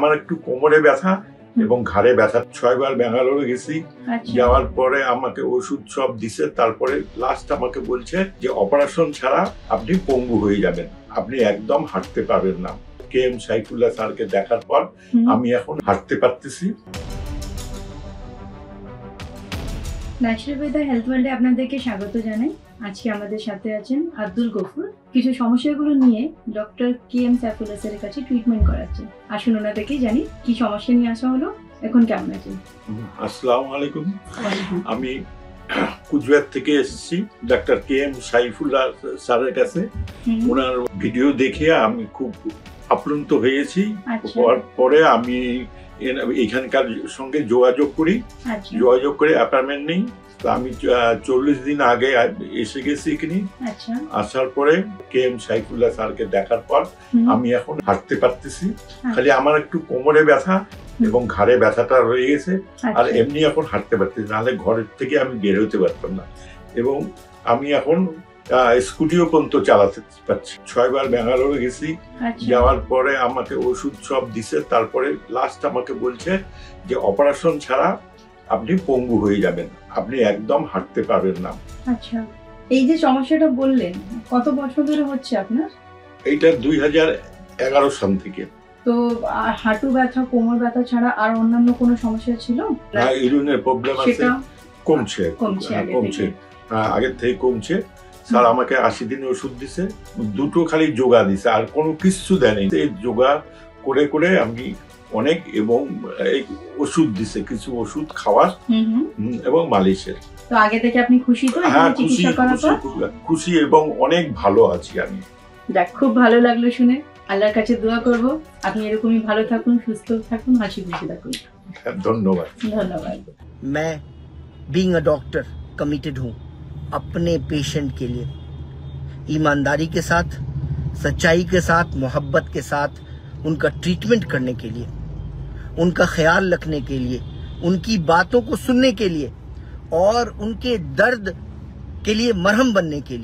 আমার একটু কোমরে ব্যথা এবং ঘাড়ে ব্যথা। 6 বার ব্যাঙ্গালোরে গেছি, যাওয়ার পরে আমাকে ওষুধ সব দিছে। তারপরে লাস্ট আমাকে বলছে যে অপারেশন ছাড়া আপনি পঙ্গু হয়ে যাবেন, আপনি একদম হাঁটতে পারবেন না। KM সাইফুল্লাহ স্যারকে দেখার পর আমি এখন হাঁটতে পারতেছি। ন্যাচারাল হেলথ ওয়ার্ল্ডে আপনাদেরকে স্বাগত জানাই। আজকে আমাদের সাথে আছেন আব্দুল গফুর। কিছু সমস্যাগুলো নিয়ে ডক্টর KM সাইফুল্লাহ স্যারের কাছে ট্রিটমেন্ট করাচ্ছেন। আসুন ওনাদেরকেই জানি কি সমস্যা নিয়ে আসা হলো, এখন কেমন আছেন? আসসালামু আলাইকুম। আমি কুচবিহার থেকে এসেছি ডক্টর KM সাইফুল্লাহ স্যারের কাছে। ওনার ভিডিও দেখে আমি খুব আপ্লুত হয়েছি। পরে আমি এখানকার সঙ্গে যোগাযোগ করি, যোগাযোগ করে অ্যাপয়েন্টমেন্ট নেই। আমি 40 দিন আগে এসে গেছি এখানে। আসার পরে KM সাইফুল্লাহ স্যারকে দেখার পর আমি এখন হাঁটতে পারতেছি। খালি আমার একটু কোমরে ব্যথা এবং ঘাড়ে ব্যথাটা রয়ে গেছে, আর এমনি এখন হাঁটতে পারতেছি, নাহলে ঘরের থেকে আমি বের হতে পারতাম না। এবং আমি এখন স্কুটিও পর্যন্ত চালাতে পারছি। 6 বার ব্যাঙ্গালোরে গেছি, যাওয়ার পরে আমাকে ওষুধ সব দিছে। তারপরে লাস্ট আমাকে বলছে যে অপারেশন ছাড়া আপনি পঙ্গু হয়ে যাবেন, আপনি একদম হাঁটতে পারবেন না। আচ্ছা, এই যে সমস্যাটা বললেন, কত বছর ধরে হচ্ছে আপনার? এইটা 2011 সাল থেকে। তো হাঁটু ব্যথা, কোমর ব্যথা ছাড়া আর অন্যান্য কোনো সমস্যা ছিল? না, ইউরিনের প্রবলেম আছে, কমছে আগের থেকে কমছে। স্যার আমাকে 80 দিনে ওষুধ দিছে, দুটো খালি যোগা দিছে, আর কোনো কিছু দেয়নি। এই যোগা করে করে আমি অনেক, এবং এই ওষুধ দিছে, কিছু ওষুধ খাওয়ার এবং মালিশের। তো আগে থেকে আপনি খুশি তো? হ্যাঁ, খুশি এবং অনেক ভালো আছি আমি। দেখ, খুব ভালো লাগলো শুনে। আল্লাহর কাছে দোয়া করব আপনি এরকমই ভালো থাকুন, সুস্থ থাকুন, হাসি খুশি থাকুন। ধন্যবাদ। ধন্যবাদ। मैं बीइंग अ डॉक्टर कमिटेड हूँ अपने पेशेंट के लिए, ईमानदारी के साथ, सच्चाई के साथ, मोहब्बत के साथ उनका ट्रीटमेंट करने के लिए, उनका ख्याल रखने के लिए, उनकी बातों को सुनने के लिए और उनके दर्द के लिए मरहम बनने के लिए।